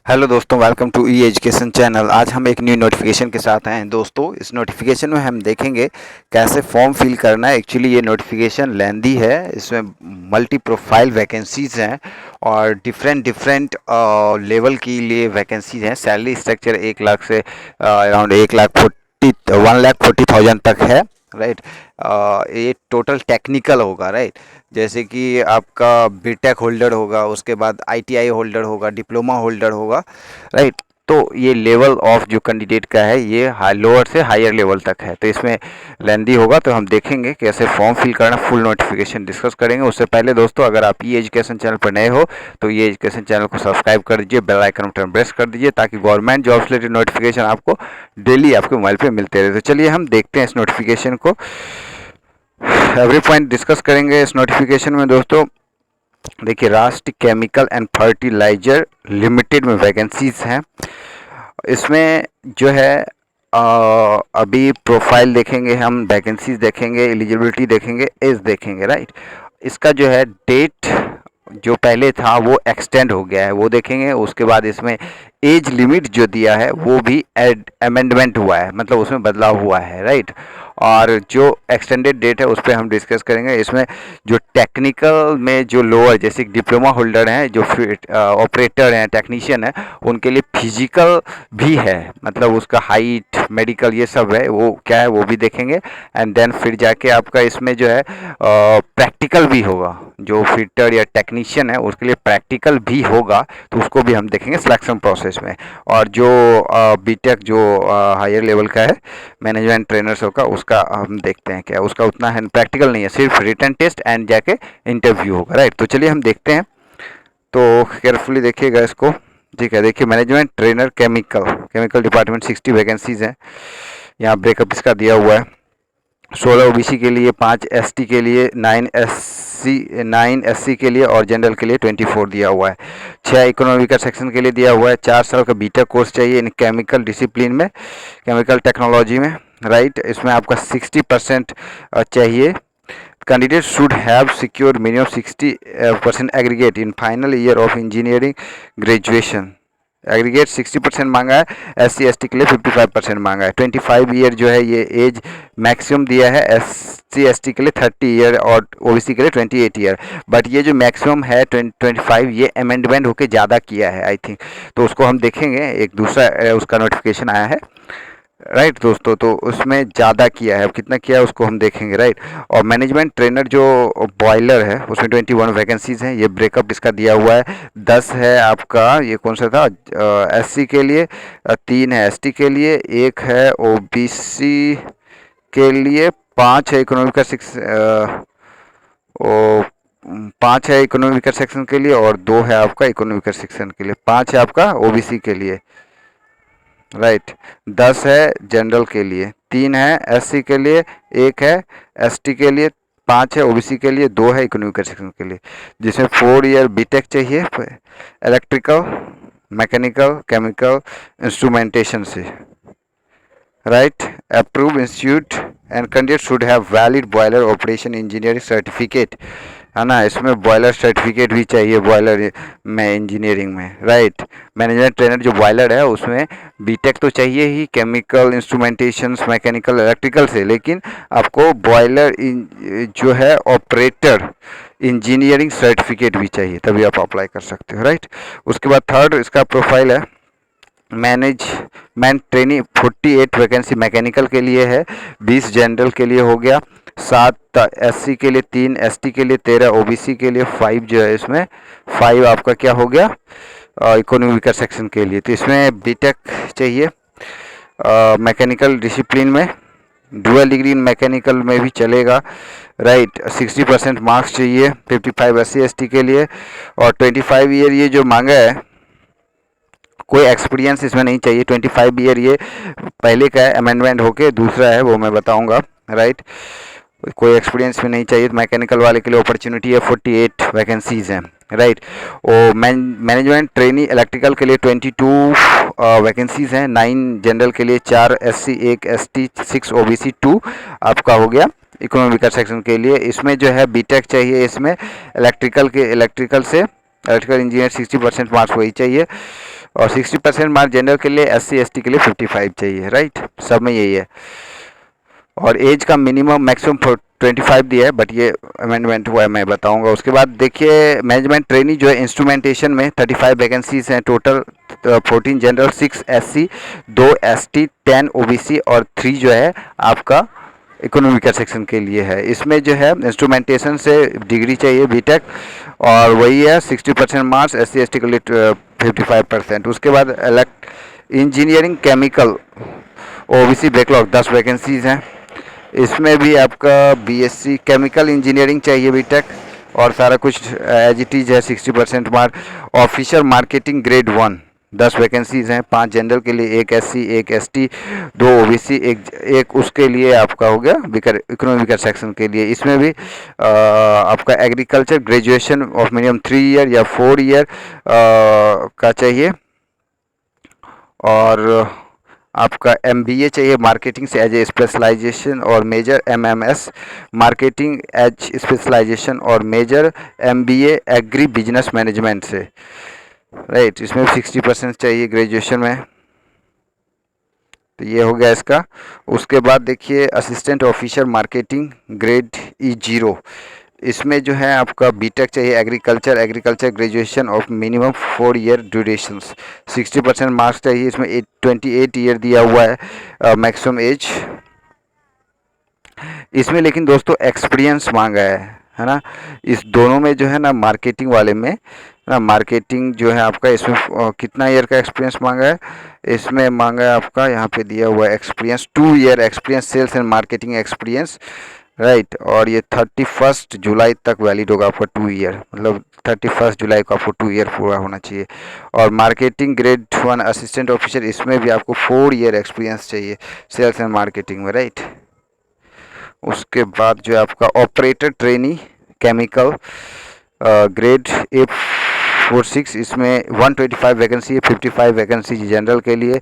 Hello दोस्तों, welcome to E education channel. आज हम एक न्यू नोटिफिकेशन के साथ हैं दोस्तों। इस नोटिफिकेशन में हम देखेंगे कैसे फॉर्म फिल करना है। एक्चुअली ये नोटिफिकेशन लेंदी है, इसमें मल्टी प्रोफाइल वैकेंसीज हैं और डिफरेंट डिफरेंट लेवल के लिए वैकेंसीज हैं। सैलरी स्ट्रक्चर 1 लाख से अराउंड 1,40,000 तक है, राइट। ये टोटल टेक्निकल होगा, राइट। जैसे कि आपका बीटेक होल्डर होगा, उसके बाद आईटीआई होल्डर होगा, डिप्लोमा होल्डर होगा, राइट। तो ये लेवल ऑफ जो कैंडिडेट का है ये लोअर से हायर लेवल तक है। तो इसमें लेंदी होगा, तो हम देखेंगे कैसे फॉर्म फिल करना, फुल नोटिफिकेशन डिस्कस करेंगे। उससे पहले दोस्तों, अगर आप ई एजुकेशन चैनल पर नए हो तो ये एजुकेशन चैनल को सब्सक्राइब कर दीजिए, बेल आइकन बटन प्रेस कर दीजिए ताकि गवर्नमेंट जॉब से रिलेटेड नोटिफिकेशन आपको डेली आपके मोबाइल पे मिलते रहे। तो चलिए हम देखते हैं इस नोटिफिकेशन को। एवरी पॉइंट डिस्कस करेंगे इस नोटिफिकेशन में दोस्तों। देखिए, राष्ट्रीय केमिकल एंड फर्टिलाइजर लिमिटेड में वैकेंसीज हैं। इसमें जो है अभी प्रोफाइल देखेंगे, हम वैकेंसीज देखेंगे, एलिजिबिलिटी देखेंगे, एज देखेंगे, राइट। इसका जो है डेट जो पहले था वो एक्सटेंड हो गया है, वो देखेंगे। उसके बाद इसमें एज लिमिट जो दिया है वो भी अमेंडमेंट हुआ है, मतलब उसमें बदलाव हुआ है, राइट। और जो एक्सटेंडेड डेट है उस पर हम डिस्कस करेंगे। इसमें जो टेक्निकल में जो लोअर जैसे डिप्लोमा होल्डर हैं, जो ऑपरेटर हैं, टेक्नीशियन है, उनके लिए फिजिकल भी है, मतलब उसका हाइट, मेडिकल, ये सब है, वो क्या है वो भी देखेंगे। एंड देन फिर जाके आपका इसमें जो है प्रैक्टिकल भी होगा। जो फिटर या टेक्नीशियन है उसके लिए प्रैक्टिकल भी होगा, तो उसको भी हम देखेंगे सिलेक्शन प्रोसेस में। और जो बीटेक जो हायर लेवल का है, मैनेजमेंट ट्रेनर्स का, उसका हम देखते हैं क्या उसका उतना है, प्रैक्टिकल नहीं है, सिर्फ रिटन टेस्ट एंड जाके इंटरव्यू होगा, राइट। तो चलिए हम देखते हैं, तो केयरफुली देखिएगा इसको। ठीक है, देखिए, management trainer chemical department 60 vacancies हैं। यहाँ ब्रेकअप इसका दिया हुआ है। 16 ओबीसी के लिए, 5 एसटी के लिए, 9 एससी के लिए और जनरल के लिए 24 दिया हुआ है। 6 इकोनॉमिकल सेक्शन के लिए दिया हुआ है। 4 साल का बीटेक कोर्स चाहिए इन केमिकल डिसिप्लिन में, केमिकल टेक्नोलॉजी में, राइट। इसमें आपका 60% चाहिए। Candidate should have secure minimum 60% aggregate in final year of engineering graduation. Aggregate 60% मांगा है। SC ST के लिए 55% मांगा है। 25 ईयर जो है ये एज मैक्सिमम दिया है। SC ST के लिए 30 ईयर और OBC के लिए 28 ईयर। बट ये जो मैक्सिमम है 25, ये अमेंडमेंट होके ज़्यादा किया है आई थिंक, तो उसको हम देखेंगे। एक दूसरा उसका नोटिफिकेशन आया है, राइट दोस्तों, तो उसमें ज़्यादा किया है। अब कितना किया है उसको हम देखेंगे, राइट। और मैनेजमेंट ट्रेनर जो बॉयलर है उसमें 21 वैकेंसीज हैं। ये ब्रेकअप इसका दिया हुआ है। 10 है आपका, ये कौन सा था, SC के लिए, 3 है ST के लिए, 1 है OBC के लिए, 5 है इकोनॉमिकल 5 है इकोनॉमिकल सेक्शन के लिए और 2 है आपका इकोनॉमिकल सेक्शन के लिए, 5 है आपका OBC के लिए, राइट। 10 है जनरल के लिए, 3 है SC के लिए, 1 है ST के लिए, 5 है OBC के लिए, 2 है इकोनॉमिकल सेक्शन के लिए। जिसमें 4 ईयर बीटेक चाहिए इलेक्ट्रिकल, मैकेनिकल, केमिकल, इंस्ट्रूमेंटेशन से, right. Approve institute and candidate should have valid boiler operation engineering certificate, है ना। इसमें बॉयलर सर्टिफिकेट भी चाहिए बॉयलर में, इंजीनियरिंग में, राइट। मैनेजमेंट ट्रेनर जो बॉयलर है उसमें बीटेक तो चाहिए ही, केमिकल, इंस्ट्रूमेंटेशन, मैकेनिकल, इलेक्ट्रिकल से, लेकिन आपको बॉयलर जो है ऑपरेटर इंजीनियरिंग सर्टिफिकेट भी चाहिए, तभी आप अप्लाई कर सकते हो, राइट। उसके बाद थर्ड इसका प्रोफाइल है मैनेजमेंट ट्रेनी। 48 वैकेंसी मैकेनिकल के लिए है, 20 जनरल के लिए हो गया, 7 SC के लिए, 3 ST के लिए, 13 OBC के लिए, 5 जो है इसमें 5 आपका क्या हो गया, इकोनॉमिकल सेक्शन के लिए। तो इसमें बीटेक चाहिए मैकेनिकल डिसिप्लिन में, डुअल डिग्री इन मैकेनिकल में भी चलेगा, राइट। 60% मार्क्स चाहिए। 55 SC ST के लिए और 25 ईयर ये जो मांगा है, कोई एक्सपीरियंस इसमें नहीं चाहिए। 25 ईयर ये पहले का है, अमेंडमेंट होके दूसरा है, वो मैं बताऊंगा, राइट। कोई एक्सपीरियंस में नहीं चाहिए। मैकेनिकल वाले के लिए अपॉर्चुनिटी है, 48 वैकेंसीज हैं, राइट। और मैनेजमेंट ट्रेनी इलेक्ट्रिकल के लिए 22 वैकेंसीज हैं। 9 जनरल के लिए, 4 SC, 1 ST, 6 OBC, 2 आपका हो गया इकोनॉमिकल सेक्शन के लिए। इसमें जो है बीटेक चाहिए, इसमें इलेक्ट्रिकल इंजीनियर 60% मार्क्स वही चाहिए। और 60% मार्क्स जनरल के लिए, SC ST के लिए 55 चाहिए, राइट। सब में यही है। और एज का मिनिमम मैक्सिमम 25 दिया है, बट ये अमेंडमेंट हुआ है, मैं बताऊंगा। उसके बाद देखिए मैनेजमेंट ट्रेनी जो है इंस्ट्रूमेंटेशन में 35 वैकेंसीज हैं total. 14 general, 6 SC, 2 ST, 10 OBC और 3 जो है आपका इकोनॉमिकल सेक्शन के लिए है। इसमें जो है इंस्ट्रूमेंटेशन से डिग्री चाहिए बीटेक, और वही है 60% मार्क्स, SC ST के लिए 55%। उसके बाद engineering chemical OBC backlog 10 vacancies हैं। इसमें भी आपका BSc केमिकल इंजीनियरिंग चाहिए बीटेक, और सारा कुछ एज इट इज है, 60% mark. Officer marketing grade 1 10 vacancies हैं, 5 जनरल के लिए, 1 SC, 1 ST, 2 OBC, एक उसके लिए आपका हो गया इकोनॉमिकल सेक्शन के लिए। इसमें भी आपका agriculture graduation of minimum 3 year या 4 ईयर का चाहिए, और आपका MBA चाहिए मार्केटिंग से एज ए स्पेशलाइजेशन, और major MMS marketing as specialisation, और major MBA agri business management से, राइट। इसमें 60% चाहिए ग्रेजुएशन में। तो ये हो गया इसका। उसके बाद देखिए assistant officer marketing grade E0, इसमें जो है आपका बीटेक चाहिए agriculture graduation of minimum 4 year durations, 60% marks चाहिए। इसमें 28 ईयर दिया हुआ है मैक्सिमम एज। इसमें लेकिन दोस्तों एक्सपीरियंस मांगा है ना। इस दोनों में जो है ना, मार्केटिंग वाले में ना, मार्केटिंग जो है आपका, इसमें कितना ईयर का एक्सपीरियंस मांगा है। इसमें मांगा है आपका, यहाँ पे दिया हुआ है experience 2 year experience, sales and marketing experience, right. और ये 31 जुलाई तक वैलिड होगा आपका 2 ईयर, मतलब 31 जुलाई को आपको 2 ईयर पूरा होना चाहिए। और मार्केटिंग ग्रेड 1 असिस्टेंट ऑफिसर, इसमें भी आपको 4 ईयर एक्सपीरियंस चाहिए सेल्स एंड मार्केटिंग में, राइट। उसके बाद जो है आपका operator trainee chemical grade A46, इसमें 125 वैकेंसी है, 55 वैकेंसी जनरल के लिए,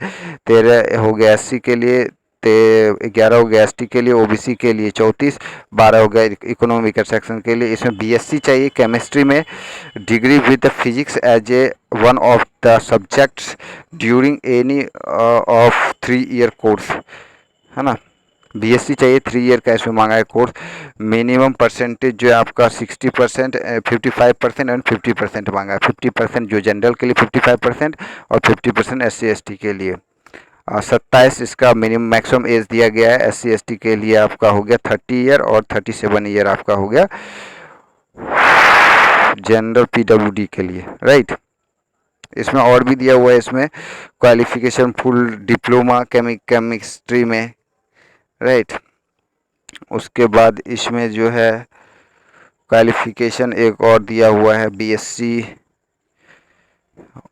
13 हो गया SC के लिए, 11 हो गया ST के लिए, OBC के लिए 34, 12 हो गया इकोनॉमिकल सेक्शन के लिए। इसमें BSc चाहिए केमिस्ट्री में, degree with physics as a one of the subjects during any of 3 year course, है ना। BSc चाहिए, 3 ईयर का इसमें मांगा है कोर्स। मिनिमम परसेंटेज जो है आपका 60%, 55% एंड 50% मांगा है। 50% जो जनरल के लिए 55% और 50% SC ST के लिए। 27 इसका मिनिमम मैक्सिमम एज दिया गया है। SC ST के लिए आपका हो गया 30 ईयर, और 37 ईयर आपका हो गया जनरल PWD के लिए, राइट। इसमें और भी दिया हुआ है, इसमें क्वालिफिकेशन फुल डिप्लोमा केमिस्ट्री में, राइट। उसके बाद इसमें जो है क्वालिफिकेशन एक और दिया हुआ है BSc।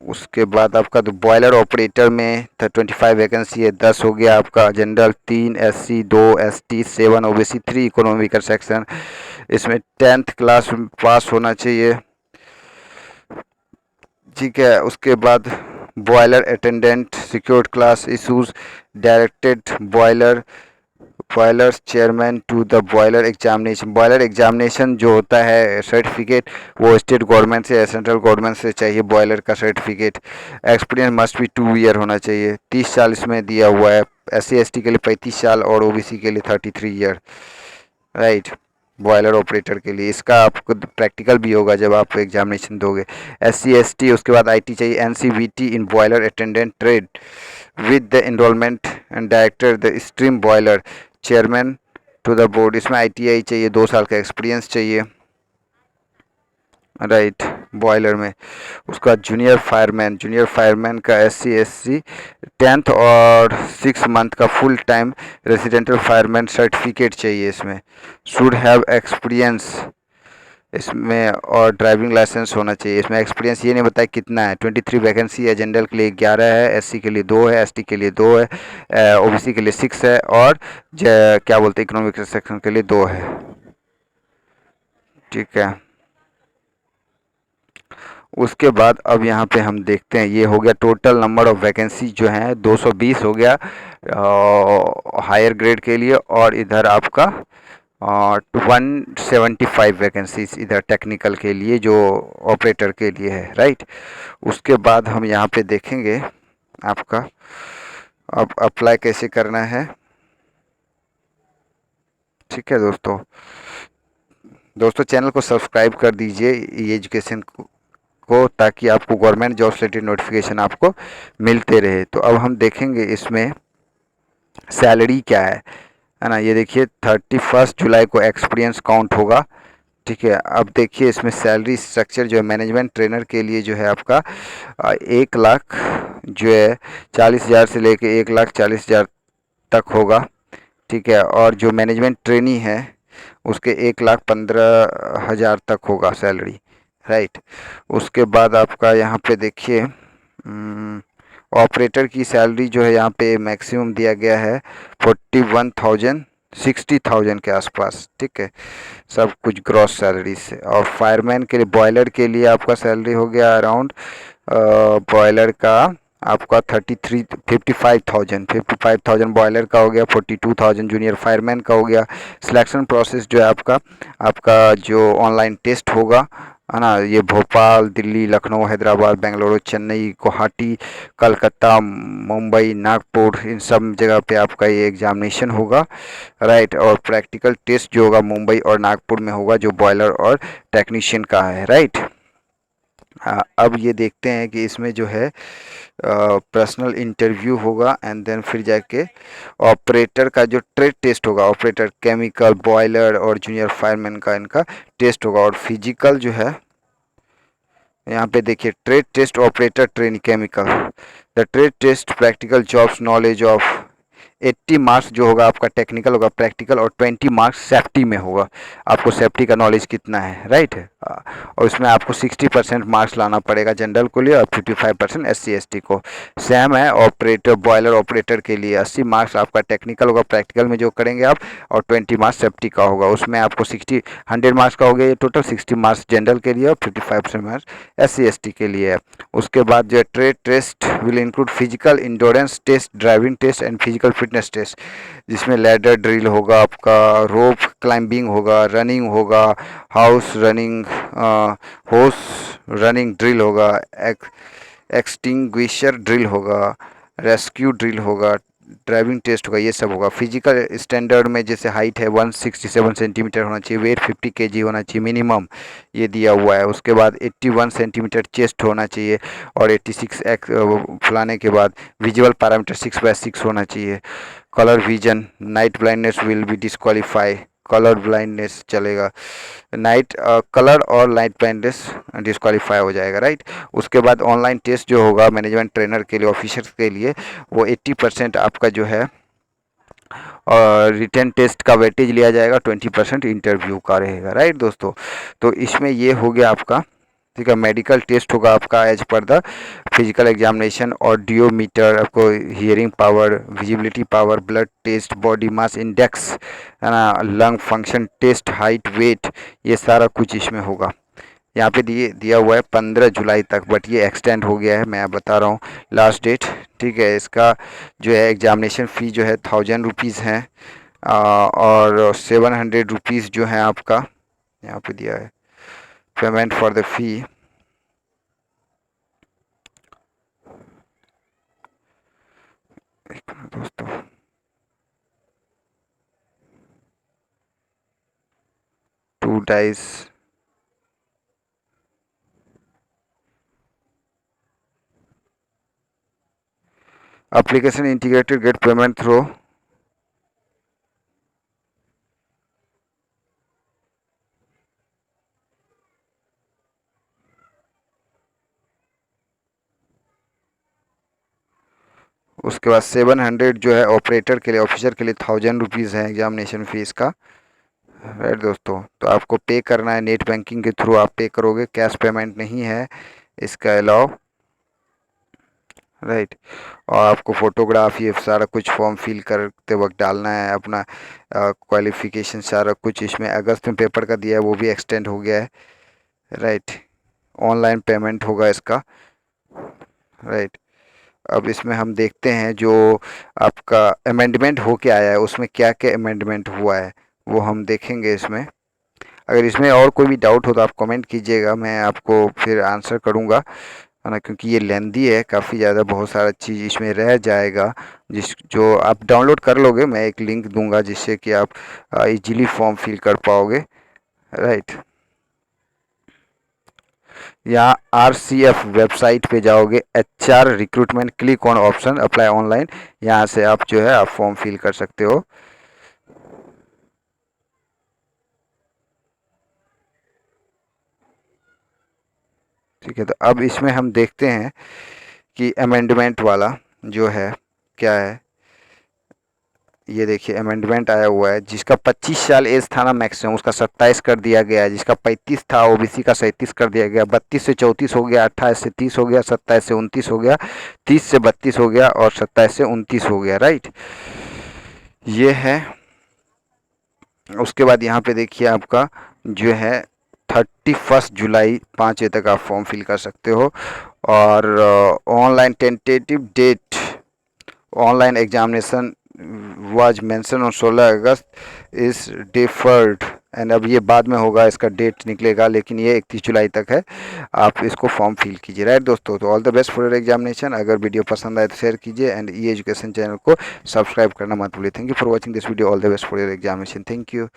उसके बाद आपका तो बॉयलर ऑपरेटर में 25 वैकेंसी है, 10 हो गया आपका general, 3 SC, 2 ST, 7 OBC, 3 economical section. इसमें 10th क्लास पास होना चाहिए, ठीक है। उसके बाद boiler attendant secured class issues directed boilers chairman to the boiler examination जो होता है सर्टिफिकेट, वो स्टेट गवर्नमेंट से या सेंट्रल गवर्नमेंट से चाहिए बॉयलर का certificate. Experience must be 2 year होना चाहिए। 30 साल इसमें दिया हुआ है, SC ST के लिए 35 साल और OBC के लिए 33 ईयर, राइट। बॉयलर ऑपरेटर के लिए इसका आपको प्रैक्टिकल भी होगा जब आप एग्जामिनेशन दोगे। SC ST, उसके बाद IT चाहिए, NCVT in boiler attendant trade with the enrolment and director the stream boiler chairman to the board. इसमें ITI चाहिए, 2 साल का एक्सपीरियंस चाहिए, राइट, बॉयलर में। उसका जूनियर फायरमैन का SC SC 10th और 6 मंथ का full time residential fireman certificate चाहिए। इसमें शुड हैव एक्सपीरियंस इसमें, और ड्राइविंग लाइसेंस होना चाहिए। इसमें एक्सपीरियंस ये नहीं बताया कितना है। 23 वैकेंसी है, जनरल के लिए 11 है, SC के लिए 2 है, ST के लिए 2 है, OBC के लिए 6 है, और क्या बोलते हैं इकोनॉमिक सेक्शन के लिए 2 है, ठीक है। उसके बाद अब यहाँ पे हम देखते हैं, ये हो गया टोटल नंबर ऑफ वैकेंसी जो है 220 हो गया हायर ग्रेड के लिए, और इधर आपका 175 वैकेंसीज इधर टेक्निकल के लिए जो ऑपरेटर के लिए है, राइट। उसके बाद हम यहाँ पे देखेंगे आपका अब अप्लाई कैसे करना है। ठीक है दोस्तों, चैनल को सब्सक्राइब कर दीजिए ई एजुकेशन को, ताकि आपको गवर्नमेंट जॉब रिलेटेड नोटिफिकेशन आपको मिलते रहे। तो अब हम देखेंगे इसमें सैलरी क्या है ना। ये देखिए 31 जुलाई को एक्सपीरियंस काउंट होगा। ठीक है, अब देखिए इसमें सैलरी स्ट्रक्चर जो है मैनेजमेंट ट्रेनर के लिए जो है आपका 1 लाख जो है 40,000 से लेके 1,40,000 तक होगा। ठीक है, और जो मैनेजमेंट ट्रेनी है उसके 1,15,000 तक होगा सैलरी, राइट। उसके बाद आपका यहाँ पे देखिए ऑपरेटर की सैलरी जो है यहाँ पे मैक्सिमम दिया गया है 41,000 60,000 के आसपास। ठीक है, सब कुछ ग्रॉस सैलरी से। और फायरमैन के लिए बॉयलर के लिए आपका सैलरी हो गया अराउंड बॉयलर का आपका 55,000 बॉयलर का हो गया, 42,000 जूनियर फायरमैन का हो गया। सिलेक्शन प्रोसेस जो है आपका आपका जो ऑनलाइन टेस्ट होगा, है ना, ये भोपाल, दिल्ली, लखनऊ, हैदराबाद, बेंगलुरु, चेन्नई, गुवाहाटी, कलकत्ता, मुंबई, नागपुर, इन सब जगह पे आपका ये एग्जामिनेशन होगा, राइट। और प्रैक्टिकल टेस्ट जो होगा मुंबई और नागपुर में होगा, जो बॉयलर और टेक्नीशियन का है, राइट। अब ये देखते हैं कि इसमें जो है पर्सनल इंटरव्यू होगा एंड देन फिर जाके ऑपरेटर का जो ट्रेड टेस्ट होगा, ऑपरेटर केमिकल, बॉयलर और जूनियर फायरमैन का इनका टेस्ट होगा। और फिजिकल जो है यहाँ पे देखिए trade test operator train chemical, the trade test practical jobs knowledge of 80 marks जो होगा आपका टेक्निकल होगा, प्रैक्टिकल, और 20 मार्क्स सेफ्टी में होगा, आपको सेफ्टी का नॉलेज कितना है, राइट। और इसमें आपको 60% मार्क्स लाना पड़ेगा जनरल को लिए और 55% SC ST को। सेम है ऑपरेटर बॉयलर ऑपरेटर के लिए 80 मार्क्स आपका टेक्निकल होगा, प्रैक्टिकल में जो करेंगे आप, और 20 मार्क्स सेफ्टी का होगा। उसमें आपको 100 मार्क्स का हो गया ये टोटल, 60 मार्क्स जनरल के लिए और 55% मार्क्स SC ST के लिए है। उसके बाद जो है trade test will include physical endurance test, driving test and physical fitness test, जिसमें लैडर ड्रिल होगा आपका, रोप क्लाइंबिंग होगा, रनिंग होगा, house running, horse running drill होगा, एक्सटिंग्विशर ड्रिल होगा, रेस्क्यू ड्रिल होगा, ड्राइविंग टेस्ट होगा, ये सब होगा। फिजिकल स्टैंडर्ड में जैसे हाइट है 167 सेंटीमीटर होना चाहिए, वेट 50 kg होना चाहिए मिनिमम, ये दिया हुआ है। उसके बाद 81 सेंटीमीटर चेस्ट होना चाहिए और 86 एक्स फुलाने के बाद विजुअल पैरामीटर 6/6 होना चाहिए। Colour vision, night blindness will be disqualify, colour blindness चलेगा, नाइट कलर और नाइट ब्लाइंडनेस डिस्क्वालीफाई हो जाएगा, राइट। उसके बाद ऑनलाइन टेस्ट जो होगा मैनेजमेंट ट्रेनर के लिए, ऑफिसर्स के लिए, वो 80% आपका जो है और रिटर्न टेस्ट का वेटेज लिया जाएगा, 20% इंटरव्यू का रहेगा, राइट दोस्तों। तो इसमें ये हो गया आपका, ठीक है। मेडिकल टेस्ट होगा आपका as per the physical examination, audiometer, आपको hearing power, visibility power, blood test, body mass index, है ना, lung function test, height, weight, ये सारा कुछ इसमें होगा। यहाँ पे दिया हुआ है 15 जुलाई तक, बट ये एक्सटेंड हो गया है, मैं बता रहा हूँ लास्ट डेट। ठीक है, इसका जो है एग्जामिनेशन फ़ी जो है 1000 रुपीज़ है, और 700 रुपीज़ जो है आपका यहाँ पे दिया है पेमेंट फॉर द फ़ी। दोस्तों to dice application integrated get payment through उसके बाद 700 जो है ऑपरेटर के लिए, ऑफिसर के लिए 1000 रुपीज़ है एग्जामिनेशन फीस का, राइट दोस्तों। तो आपको पे करना है नेट बैंकिंग के थ्रू, आप पे करोगे, कैश पेमेंट नहीं है इसका अलाउ, राइट। और आपको फ़ोटोग्राफ ये सारा कुछ फॉर्म फिल करते वक्त डालना है, अपना क्वालिफ़िकेशन सारा कुछ। इसमें अगस्त में पेपर का दिया है, वो भी एक्सटेंड हो गया है, राइट। ऑनलाइन पेमेंट होगा इसका, राइट। अब इसमें हम देखते हैं जो आपका अमेंडमेंट हो के आया है, उसमें क्या क्या अमेंडमेंट हुआ है। वो हम देखेंगे इसमें। अगर इसमें और कोई भी डाउट हो तो आप कमेंट कीजिएगा, मैं आपको फिर आंसर करूँगा, है ना, क्योंकि ये लेंदी है काफ़ी ज़्यादा, बहुत सारा चीज़ इसमें रह जाएगा जिस जो आप डाउनलोड कर लोगे। मैं एक लिंक दूंगा जिससे कि आप इजीली फॉर्म फिल कर पाओगे, राइट। यहाँ RCF वेबसाइट पे जाओगे, HR recruitment, click on option apply online, यहाँ से आप जो है आप फॉर्म फिल कर सकते हो। ठीक है, तो अब इसमें हम देखते हैं कि अमेंडमेंट वाला जो है क्या है। ये देखिए अमेंडमेंट आया हुआ है, जिसका 25 साल एज था ना मैक्सिमम, उसका 27 कर दिया गया है। जिसका 35 था ओबीसी का 37 कर दिया गया, 32 से 34 हो गया, 28 से 30 हो गया, 27 से 29 हो गया, 30 से 32 हो गया और 27 से 29 हो गया, राइट। ये है। उसके बाद यहाँ पे देखिए आपका जो है 31 जुलाई 5 बजे तक आप फॉर्म फिल कर सकते हो। और online tentative date online examination was mentioned on 16 August is deferred, and अब ये बाद में होगा, इसका डेट निकलेगा, लेकिन ये 31 जुलाई तक है। आप इसको फॉर्म फिल कीजिए, राइट दोस्तों। तो all the best for your examination. अगर वीडियो पसंद आए तो शेयर कीजिए, एंड ई एजुकेशन चैनल को सब्सक्राइब करना मत भूलिए। Thank you for watching this video. All the best for your examination. Thank you.